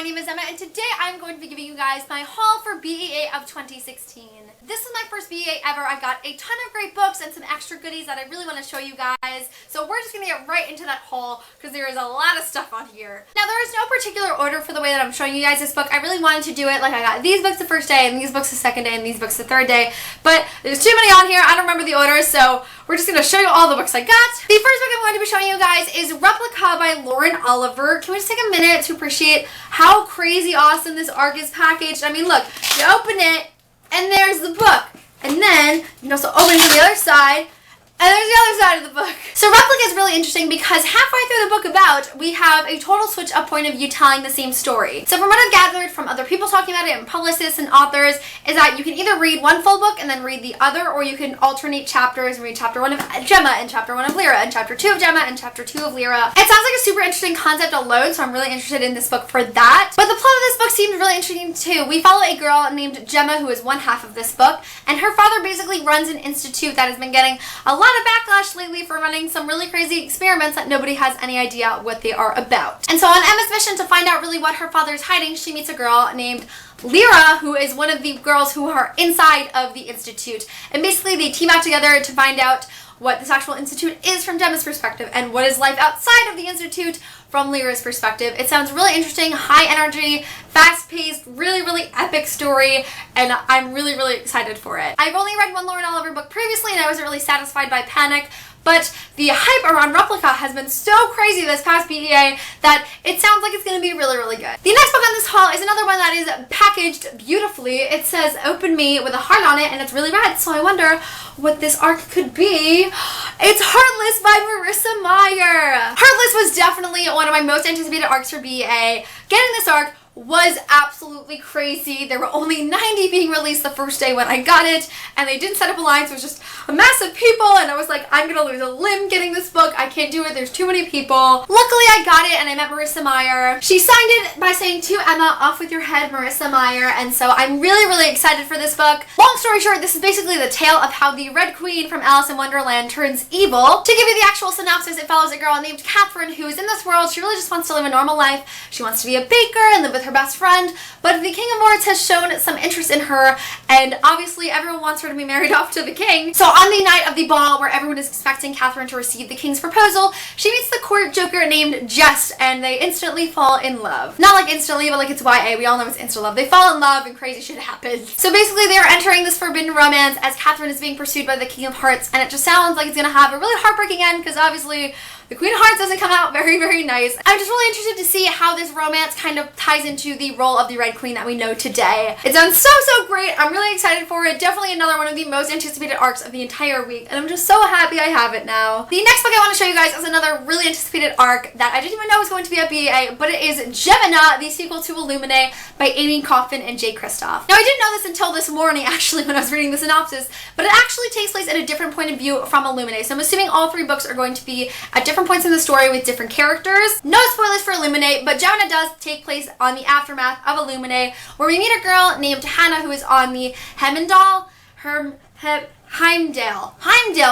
name is Emma, and today I'm going to be giving you guys my haul for BEA of 2016. This is my first BEA ever. I got a ton of great books and some extra goodies that I really want to show you guys. So we're just going to get right into that haul because there is a lot of stuff on here. Now there is no particular order for the way that I'm showing you guys this book. I really wanted to do it like I got these books the first day and these books the second day and these books the third day. But there's too many on here. I don't remember the order, so we're just going to show you all the books I got. The first book I'm going to be showing you guys is Replica by Lauren Oliver. Can we just take a minute to appreciate how crazy awesome this arc is packaged? I mean, look, you open it, and there's the book. And then you can also open it to the other side, and there's the other side of the book. So Replica is really interesting because halfway through the book about, we have a total switch up point of view telling the same story. So from what I've gathered from other people talking about it and publicists and authors is that you can either read one full book and then read the other, or you can alternate chapters and read chapter 1 of Gemma and chapter 1 of Lyra and chapter 2 of Gemma and chapter 2 of Lyra. It sounds like a super interesting concept alone, so I'm really interested in this book for that. But the plot of this book seems really interesting too. We follow a girl named Gemma who is one half of this book, and her father basically runs an institute that has been getting a lot of backlash lately for running some really crazy experiments that nobody has any idea what they are about. And so on Emma's mission to find out really what her father is hiding, she meets a girl named Lyra, who is one of the girls who are inside of the institute. And basically they team out together to find out what this actual institute is from Gemma's perspective and what is life outside of the institute from Lyra's perspective. It sounds really interesting, high energy, fast-paced, really epic story, and I'm really excited for it. I've only read one Lauren Oliver book previously and I wasn't really satisfied by Panic, but the hype around Replica has been so crazy this past BEA that it sounds like it's going to be really good. The next book on this haul is another one that is packaged beautifully. It says Open Me with a heart on it and it's really red, so I wonder what this arc could be. It's Heartless by Marissa Meyer. Heartless was definitely one of my most anticipated arcs for BEA. Getting this arc was absolutely crazy. There were only 90 being released the first day when I got it, and they didn't set up a line, so it was just a mass of people, and I was like, I'm gonna lose a limb getting this book. I can't do it. There's too many people. Luckily, I got it, and I met Marissa Meyer. She signed it by saying, "To Emma, off with your head, Marissa Meyer," and so I'm really excited for this book. Long story short, this is basically the tale of how the Red Queen from Alice in Wonderland turns evil. To give you the actual synopsis, it follows a girl named Catherine who is in this world. She really just wants to live a normal life. She wants to be a baker and live with her best friend, but the King of Wards has shown some interest in her, and obviously everyone wants her to be married off to the king. So on the night of the ball where everyone is expecting Catherine to receive the king's proposal, she meets the court joker named Jest, and they instantly fall in love. Not like instantly, but like it's YA. We all know it's insta love. They fall in love and crazy shit happens. So basically they are entering this forbidden romance as Catherine is being pursued by the King of Hearts, and it just sounds like it's gonna have a really heartbreaking end because obviously the Queen of Hearts doesn't come out very nice. I'm just really interested to see how this romance kind of ties into the role of the Red Queen that we know today. It sounds so great. I'm really excited for it. Definitely another one of the most anticipated arcs of the entire week, and I'm just so happy I have it now. The next book I want to show you guys is another really anticipated arc that I didn't even know was going to be a BEA, but it is Gemina, the sequel to Illuminae by Aime, Kauffman, and Kristoff. Now I didn't know this until this morning actually when I was reading the synopsis, but it actually takes place at a different point of view from Illuminae. So I'm assuming all three books are going to be at different points in the story with different characters. No spoilers for Illuminae, but Gemina does take place on the aftermath of Illuminae, where we meet a girl named Hannah who is on the Heimdall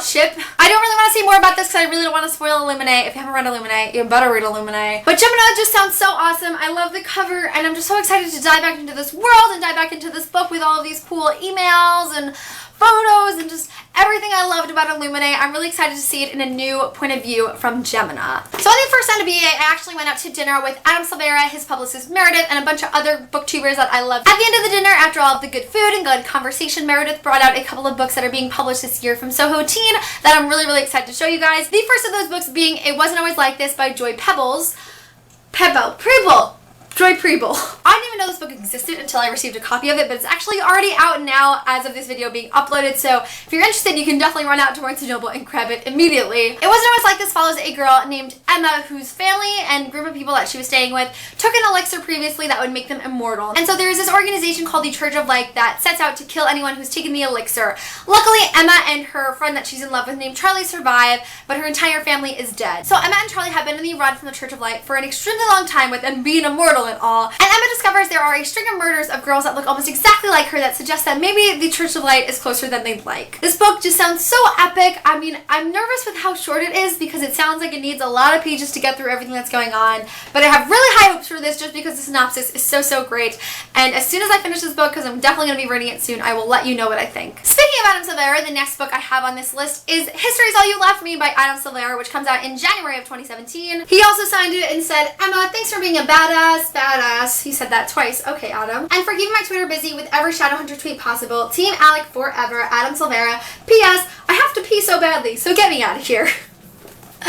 ship. I don't really want to say more about this because I really don't want to spoil Illuminae. If you haven't read Illuminae, you better read Illuminae. But Gemina just sounds so awesome. I love the cover, and I'm just so excited to dive back into this world and dive back into this book with all of these cool emails and photos and just everything I loved about Illuminae. I'm really excited to see it in a new point of view from Gemina. So on the first end of BEA, I actually went out to dinner with Silvera, his publicist Meredith, and a bunch of other booktubers that I loved. At the end of the dinner, after all of the good food and good conversation, Meredith brought out a couple of books that are being published this year from Soho Teen that I'm really excited to show you guys. The first of those books being It Wasn't Always Like This by Prebel. I didn't even know this book existed until I received a copy of it, but it's actually already out now as of this video being uploaded, so if you're interested, you can definitely run out to Barnes & Noble and grab it immediately. It Wasn't Always Like This follows a girl named Emma whose family and group of people that she was staying with took an elixir previously that would make them immortal. And so there's this organization called the Church of Light that sets out to kill anyone who's taken the elixir. Luckily, Emma and her friend that she's in love with named Charlie survive, but her entire family is dead. So Emma and Charlie have been in the run from the Church of Light for an extremely long time, with them being immortal and all. And Emma discovers there are a string of murders of girls that look almost exactly like her that suggest that maybe the Church of Light is closer than they'd like. This book just sounds so epic. I mean, I'm nervous with how short it is because it sounds like it needs a lot of pages to get through everything that's going on, but I have really high hopes for this this just because the synopsis is so great. And as soon as I finish this book, because I'm definitely going to be reading it soon, I will let you know what I think. Speaking of Adam Silvera, the next book I have on this list is History's All You Left Me by Adam Silvera, which comes out in January of 2017. He also signed it and said, Emma, thanks for being a badass. He said that twice. Okay, Adam. And for keeping my Twitter busy with every Shadowhunter tweet possible. Team Alec forever, Adam Silvera. P.S. I have to pee so badly, so get me out of here.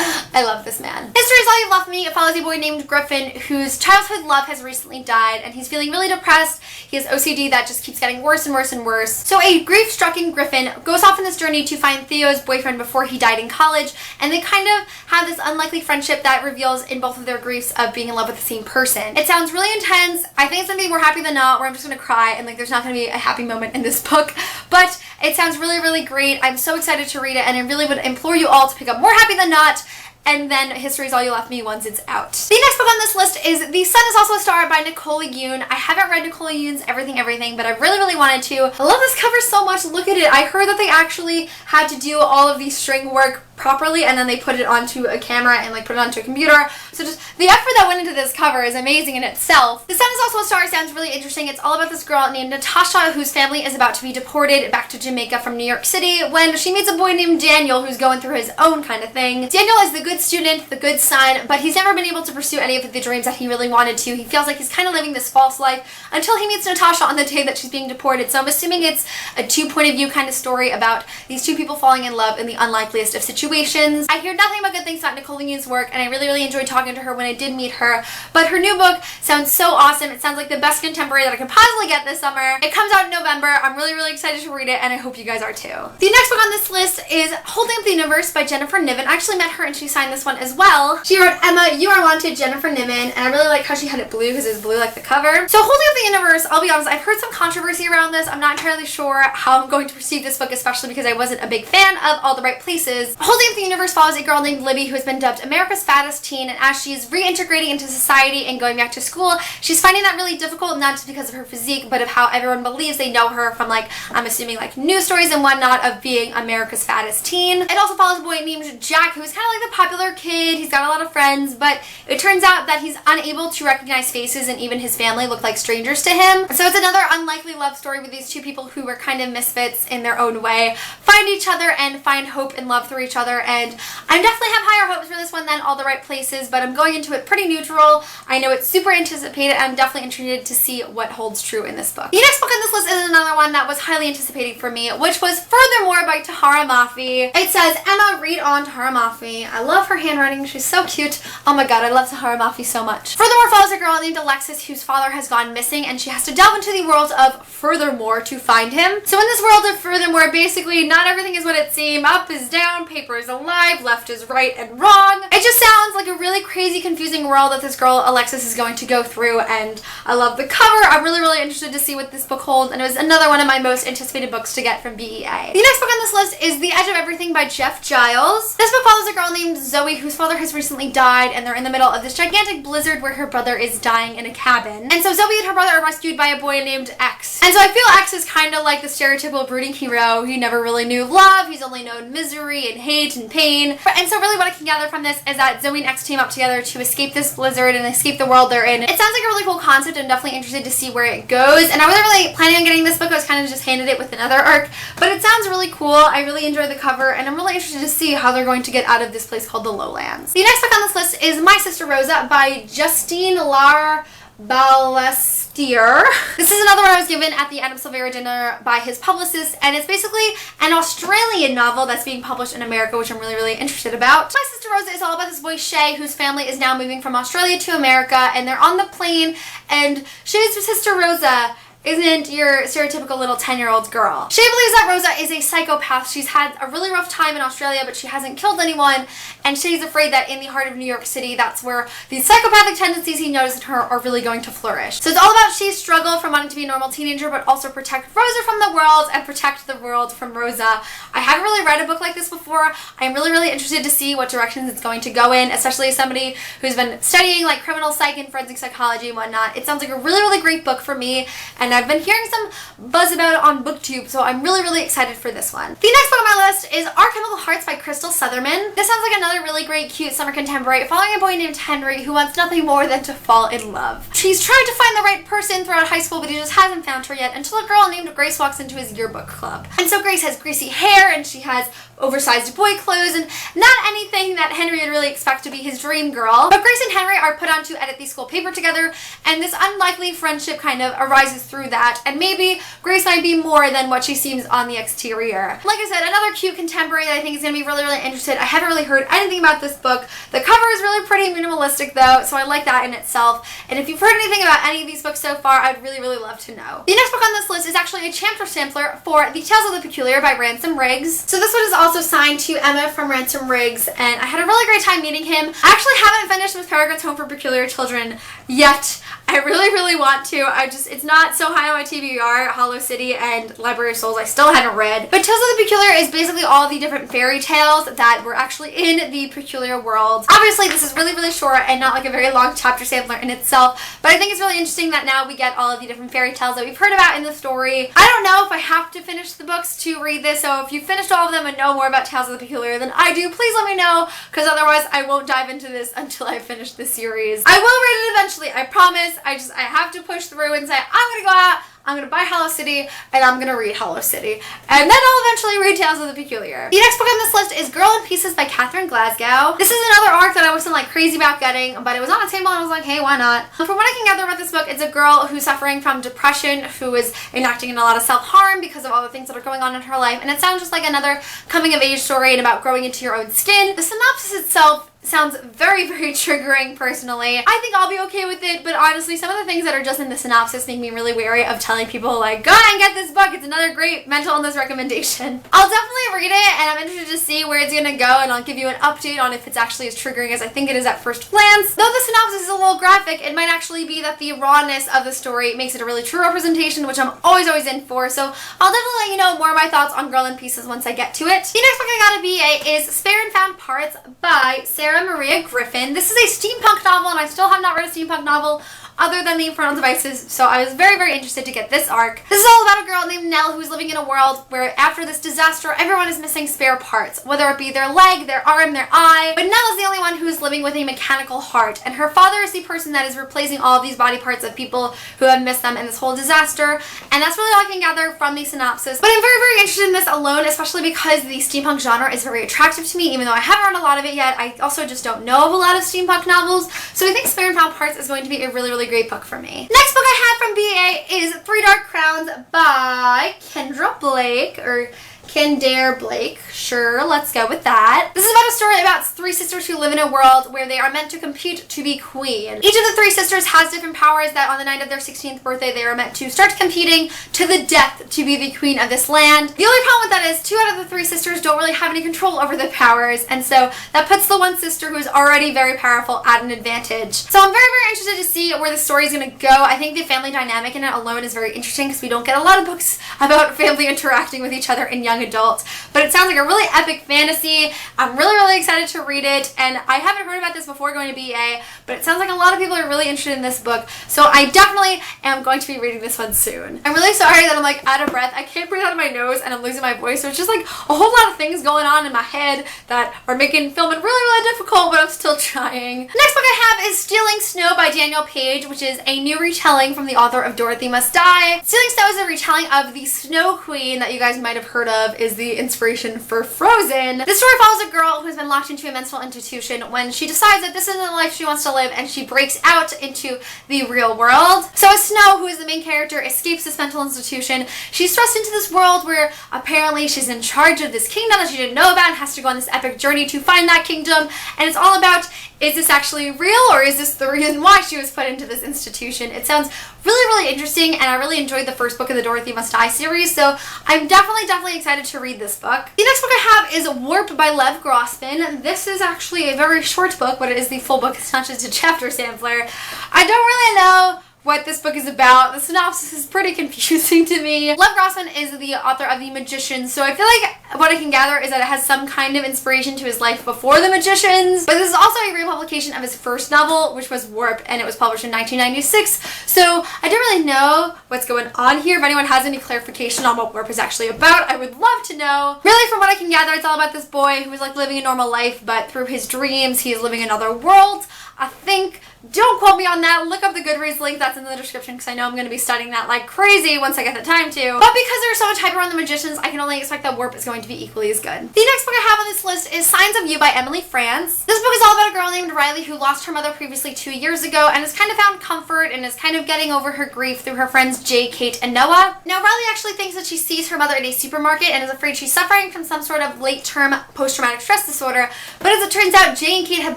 I love this man. History's All You've Left Me. It follows a boy named Griffin whose childhood love has recently died and he's feeling really depressed. He has OCD that just keeps getting worse and worse and worse. So a grief-stricken Griffin goes off on this journey to find Theo's boyfriend before he died in college, and they kind of have this unlikely friendship that reveals in both of their griefs of being in love with the same person. It sounds really intense. I think it's gonna be more happy than not, where I'm just gonna cry and like there's not gonna be a happy moment in this book, but it sounds really great. I'm so excited to read it, and I really would implore you all to pick up More Happy Than Not and then History's All You Left Me once it's out. The next book on this list is The Sun Is Also a Star by Nicola Yoon. I haven't read Nicola Yoon's Everything, but I really wanted to. I love this cover so much. Look at it. I heard that they actually had to do all of the string work properly and then they put it onto a camera and like put it onto a computer. So just the effort that went into this cover is amazing in itself. The Sun Is Also a Star sounds really interesting. It's all about this girl named Natasha whose family is about to be deported back to Jamaica from New York City when she meets a boy named Daniel who's going through his own kind of thing. Daniel is the good student, the good son, but he's never been able to pursue any of the dreams that he really wanted to. He feels like he's kind of living this false life until he meets Natasha on the day that she's being deported. So I'm assuming it's a two point of view kind of story about these two people falling in love in the unlikeliest of situations. I hear nothing but good things about Nicola Yoon's work, and I really enjoyed talking to her when I did meet her, but her new book sounds so awesome. It sounds like the best contemporary that I could possibly get this summer. It comes out in November. I'm really excited to read it, and I hope you guys are too. The next book on this list is Holding Up the Universe by Jennifer Niven. I actually met her and she signed this one as well. She wrote, Emma, you are wanted, Jennifer Niven, and I really like how she had it blue because it's blue like the cover. So Holding Up the Universe, I'll be honest, I've heard some controversy around this. I'm not entirely sure how I'm going to perceive this book, especially because I wasn't a big fan of All the Right Places. Holding Up the Universe follows a girl named Libby who has been dubbed America's fattest teen, and as she's reintegrating into society and going back to school, she's finding that really difficult, not just because of her physique, but of how everyone believes they know her from, like, I'm assuming, like, news stories and whatnot of being America's fattest teen. It also follows a boy named Jack, who's kind of like the popular kid. He's got a lot of friends, but it turns out that he's unable to recognize faces, and even his family look like strangers to him. So it's another unlikely love story with these two people who were kind of misfits in their own way, find each other and find hope and love through each other, and I definitely have higher hopes for this one than All the Right Places, but I'm going into it pretty neutral. I know it's super anticipated, and I'm definitely interested to see what holds true in this book. The next book on this list is another one that was highly anticipated for me, which was Furthermore by Tahereh Mafi. It says, Emma, read on Tahereh Mafi. I love her handwriting. She's so cute. Oh my god, I love Tahereh Mafi so much. Furthermore follows a girl named Alexis whose father has gone missing, and she has to delve into the world of Furthermore to find him. So in this world of Furthermore, basically not everything is what it seems. Up is down, paper is alive, left is right and wrong. It just sounds like a really crazy, confusing world that this girl Alexis is going to go through, and I love the cover. I'm really interested to see what this book holds, and it was another one of my most anticipated books to get from BEA. The next book on this list is The Edge of Everything by Jeff Giles. This book follows a girl named Zoe whose father has recently died, and they're in the middle of this gigantic blizzard where her brother is dying in a cabin. And so Zoe and her brother are rescued by a boy named X. And so I feel X is kind of like the stereotypical brooding hero. He never really knew love. He's only known misery and hate and pain. And so really what I can gather from this is that Zoe and X team up together to escape this blizzard and escape the world they're in. It sounds like a really cool concept. I'm definitely interested to see where it goes. And I wasn't really planning on getting this book. I was kind of just handed it with another arc. But it sounds really cool. I really enjoy the cover, and I'm really interested to see how they're going to get out of this place called the Lowlands. The next book on this list is My Sister Rosa by Justine Larbalestier. This is another one I was given at the Adam Silvera dinner by his publicist, and it's basically an Australian novel that's being published in America, which I'm really interested about. My Sister Rosa is all about this boy Shay, whose family is now moving from Australia to America, and they're on the plane, and Shay's sister Rosa isn't your stereotypical little 10-year-old girl. Shay believes that Rosa is a psychopath. She's had a really rough time in Australia, but she hasn't killed anyone, and Shay's afraid that in the heart of New York City, that's where these psychopathic tendencies he noticed in her are really going to flourish. So it's all about Shay's struggle from wanting to be a normal teenager, but also protect Rosa from the world and protect the world from Rosa. I haven't really read a book like this before. I'm really interested to see what directions it's going to go in, especially as somebody who's been studying like criminal psych and forensic psychology and whatnot. It sounds like a really great book for me, and and I've been hearing some buzz about it on BookTube, so I'm really excited for this one. The next book on my list is Our Chemical Hearts by Krystal Sutherland. This sounds like another really great, cute summer contemporary following a boy named Henry who wants nothing more than to fall in love. He's tried to find the right person throughout high school, but he just hasn't found her yet until a girl named Grace walks into his yearbook club. And so Grace has greasy hair and she has oversized boy clothes and not anything that Henry would really expect to be his dream girl. But Grace and Henry are put on to edit the school paper together, and this unlikely friendship kind of arises through that, and maybe Grace might be more than what she seems on the exterior. Like I said, another cute contemporary that I think is going to be really interested. I haven't really heard anything about this book. The cover is really pretty minimalistic though, so I like that in itself. And if you've heard anything about any of these books so far, I'd really love to know. The next book on this list is actually a chapter sampler for The Tales of the Peculiar by Ransom Riggs. So this one is also signed to Emma from Ransom Riggs, and I had a really great time meeting him. I actually haven't finished with Peregrine's Home for Peculiar Children yet. I really want to. It's not so high on my TBR. Hollow City and Library of Souls I still haven't read. But Tales of the Peculiar is basically all the different fairy tales that were actually in the Peculiar world. Obviously this is really short and not like a very long chapter sampler in itself, but I think it's really interesting that now we get all of the different fairy tales that we've heard about in the story. I don't know if I have to finish the books to read this, so if you finished all of them and know more about Tales of the Peculiar than I do, please let me know, because otherwise I won't dive into this until I finish the series. I will read it eventually, I promise. I have to push through and say, I'm gonna go out, I'm gonna buy Hollow City, and I'm gonna read Hollow City. And then I'll eventually read Tales of the Peculiar. The next book on this list is Girl in Pieces by Catherine Glasgow. This is another arc that I wasn't like crazy about getting, but it was on the table and I was like, hey, why not? From what I can gather about this book, it's a girl who's suffering from depression, who is enacting in a lot of self-harm because of all the things that are going on in her life, and it sounds just like another coming-of-age story and about growing into your own skin. The synopsis itself sounds very triggering personally. I think I'll be okay with it, but honestly some of the things that are just in the synopsis make me really wary of telling people like, go and get this book, it's another great mental illness recommendation. I'll definitely read it and I'm interested to see where it's gonna go, and I'll give you an update on if it's actually as triggering as I think it is at first glance. Though the synopsis is a little graphic, it might actually be that the rawness of the story makes it a really true representation, which I'm always in for, so I'll definitely let you know more of my thoughts on Girl in Pieces once I get to it. The next book I got a BA is Spare and Found Parts by Sarah Maria Griffin. This is a steampunk novel, and I still have not read a steampunk novel other than the Infernal Devices, so I was very interested to get this arc. This is all about a girl named Nell who's living in a world where after this disaster, everyone is missing spare parts, whether it be their leg, their arm, their eye, but Nell is the only one who's living with a mechanical heart, and her father is the person that is replacing all of these body parts of people who have missed them in this whole disaster, and that's really all I can gather from the synopsis. But I'm very interested in this alone, especially because the steampunk genre is very attractive to me, even though I haven't read a lot of it yet. I also just don't know of a lot of steampunk novels, so I think Spare and Found Parts is going to be a really great book for me. Next book I have from BA is Three Dark Crowns by Kendra Blake, or Kendare Blake. Sure, let's go with that. This is about a story about three sisters who live in a world where they are meant to compete to be queen. Each of the three sisters has different powers that on the night of their 16th birthday they are meant to start competing to the death to be the queen of this land. The only problem with that is 2 out of the 3 sisters don't really have any control over the powers, and so that puts the one sister who's already very powerful at an advantage. So I'm very interested to see where the story is going to go. I think the family dynamic in it alone is very interesting because we don't get a lot of books about family interacting with each other in young adults, but it sounds like a really epic fantasy. I'm really excited to read it, and I haven't heard about this before going to BA, but it sounds like a lot of people are really interested in this book, so I definitely am going to be reading this one soon. I'm really sorry that I'm like out of breath. I can't breathe out of my nose and I'm losing my voice, so it's just like a whole lot of things going on in my head that are making filming really difficult, but I'm still trying. The next book I have is Stealing Snow by Daniel Page, which is a new retelling from the author of Dorothy Must Die. Stealing Snow is a retelling of the Snow Queen that you guys might have heard of, is the inspiration for Frozen. This story follows a girl who's been locked into a mental institution when she decides that this isn't the life she wants to live, and she breaks out into the real world. So as Snow, who is the main character, escapes this mental institution, she's thrust into this world where apparently she's in charge of this kingdom that she didn't know about and has to go on this epic journey to find that kingdom, and it's all about, is this actually real, or is this the reason why she was put into this institution? It sounds really interesting, and I really enjoyed the first book of the Dorothy Must Die series, so I'm definitely excited to read this book. The next book I have is Warp by Lev Grossman. This is actually a very short book, but it is the full book. It's not just a chapter sampler. I don't really know what this book is about. The synopsis is pretty confusing to me. Lev Grossman is the author of The Magicians, so I feel like what I can gather is that it has some kind of inspiration to his life before The Magicians, but this is also a republication of his first novel, which was Warp, and it was published in 1996, so I don't really know what's going on here. If anyone has any clarification on what Warp is actually about, I would love to know. Really, from what I can gather, it's all about this boy who is like living a normal life, but through his dreams, he is living in other worlds. I think, don't quote me on that, look up the Goodreads link that's in the description because I know I'm going to be studying that like crazy once I get the time to. But because there's so much hype around The Magicians, I can only expect that Warp is going to be equally as good. The next book I have on this list is Signs of You by Emily France. This book is all about a girl named Riley who lost her mother previously 2 years ago and has kind of found comfort and is kind of getting over her grief through her friends Jay, Kate, and Noah. Now Riley actually thinks that she sees her mother in a supermarket and is afraid she's suffering from some sort of late-term post-traumatic stress disorder, but as it turns out, Jay and Kate have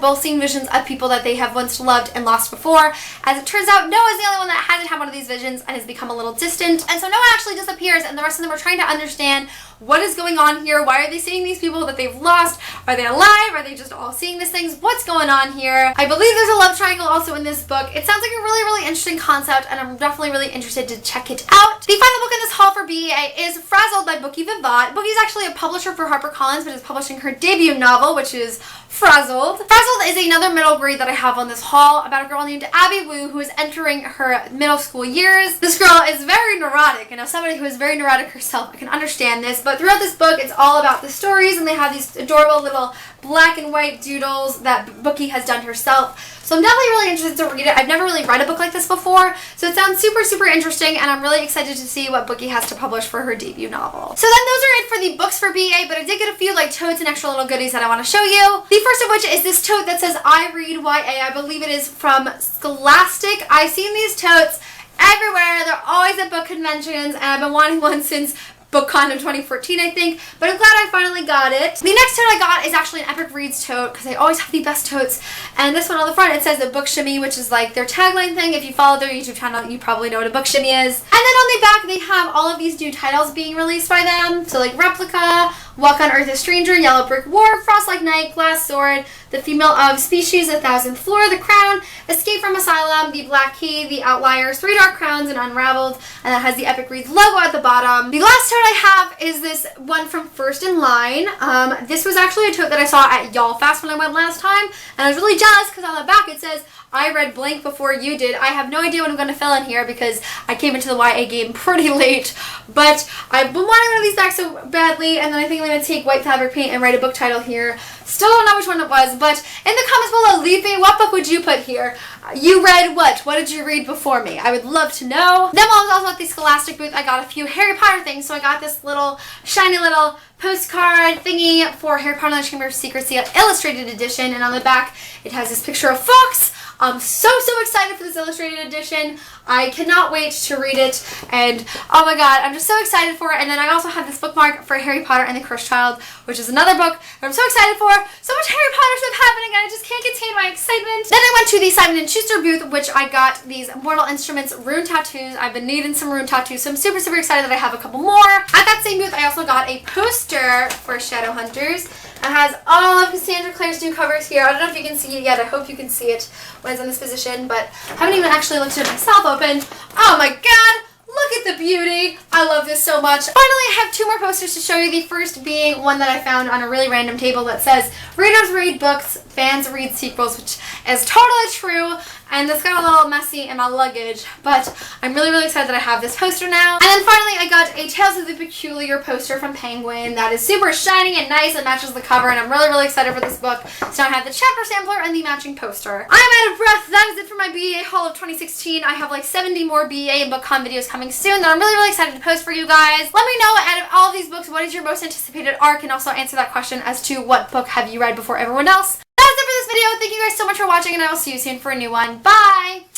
both seen visions of people that they have once loved and lost before. As it turns out, Noah is the only one that hasn't had one of these visions and has become a little distant. And so Noah actually disappears and the rest of them are trying to understand what is going on here. Why are they seeing these people that they've lost? Are they alive? Are they just all seeing these things? What's going on here? I believe there's a love triangle also in this book. It sounds like a really interesting concept and I'm definitely really interested to check it out. The final book in this haul for BEA is Frazzled by Bookie Vivat. Bookie's actually a publisher for HarperCollins but is publishing her debut novel, which is Frazzled. Frazzled is another middle grade that I have on this haul about a girl named Abby Wu who is entering her middle school years. This girl is very neurotic, and as somebody who is very neurotic herself, I can understand this, but throughout this book it's all about the stories and they have these adorable little black and white doodles that Bookie has done herself. So I'm definitely really interested to read it. I've never really read a book like this before, so it sounds super interesting and I'm really excited to see what Bookie has to publish for her debut novel. So then those are it for the books for BA, but I did get a few like totes and extra little goodies that I want to show you. The first of which is this tote that says I read YA. I believe it is from Scholastic. I've seen these totes everywhere. They're always at book conventions and I've been wanting one since BookCon of 2014, I think, but I'm glad I finally got it. The next tote I got is actually an Epic Reads tote because they always have the best totes, and this one on the front it says a book shimmy, which is like their tagline thing. If you follow their YouTube channel, you probably know what a book shimmy is. And then on the back they have all of these new titles being released by them, so like Replica, Walk on Earth a Stranger, Yellow Brick War, Frost Like Night, Glass Sword, The Female of Species, A Thousandth Floor, The Crown, Escape from Asylum, The Black Key, The Outliers, Three Dark Crowns, and Unraveled, and that has the Epic Reads logo at the bottom. The last tote I have is this one from First in Line. This was actually a tote that I saw at Y'all Fest when I went last time, and I was really jealous because on the back it says, I read blank before you did. I have no idea what I'm going to fill in here because I came into the YA game pretty late, but I've been wanting one of these back so badly, and then I think I'm going to take white fabric paint and write a book title here. Still don't know which one it was, but in the comments below, leave me, what book would you put here? You read what? What did you read before me? I would love to know. Then while I was also at the Scholastic booth, I got a few Harry Potter things, so I got this little shiny little postcard thingy for Harry Potter and the Chamber of Secrecy illustrated edition, and on the back it has this picture of Fox. I'm so excited for this illustrated edition. I cannot wait to read it, and oh my god, I'm just so excited for it. And then I also have this bookmark for Harry Potter and the Cursed Child, which is another book that I'm so excited for. So much Harry Potter stuff happening and I just can't contain my excitement. Then I went to the Simon & Schuster booth, which I got these Mortal Instruments rune tattoos. I've been needing some rune tattoos, so I'm super excited that I have a couple more. At that same booth, I also got a poster for Shadowhunters. It has all of Cassandra Clare's new covers here. I don't know if you can see it yet. I hope you can see it when it's in this position, but I haven't even actually looked at it myself open. Oh my god! Look at the beauty! I love this so much. Finally, I have two more posters to show you. The first being one that I found on a really random table that says, Readers read books, fans read sequels, which is totally true. And this got a little messy in my luggage, but I'm really excited that I have this poster now. And then finally, I got a Tales of the Peculiar poster from Penguin that is super shiny and nice and matches the cover, and I'm really excited for this book. So I have the chapter sampler and the matching poster. I'm out of breath. That is it for my BEA haul of 2016. I have like 70 more BEA and BookCon videos coming soon that I'm really excited to post for you guys. Let me know, out of all of these books, what is your most anticipated arc, and also answer that question as to what book have you read before everyone else. That's it for this video. Thank you guys so much for watching, and I will see you soon for a new one. Bye!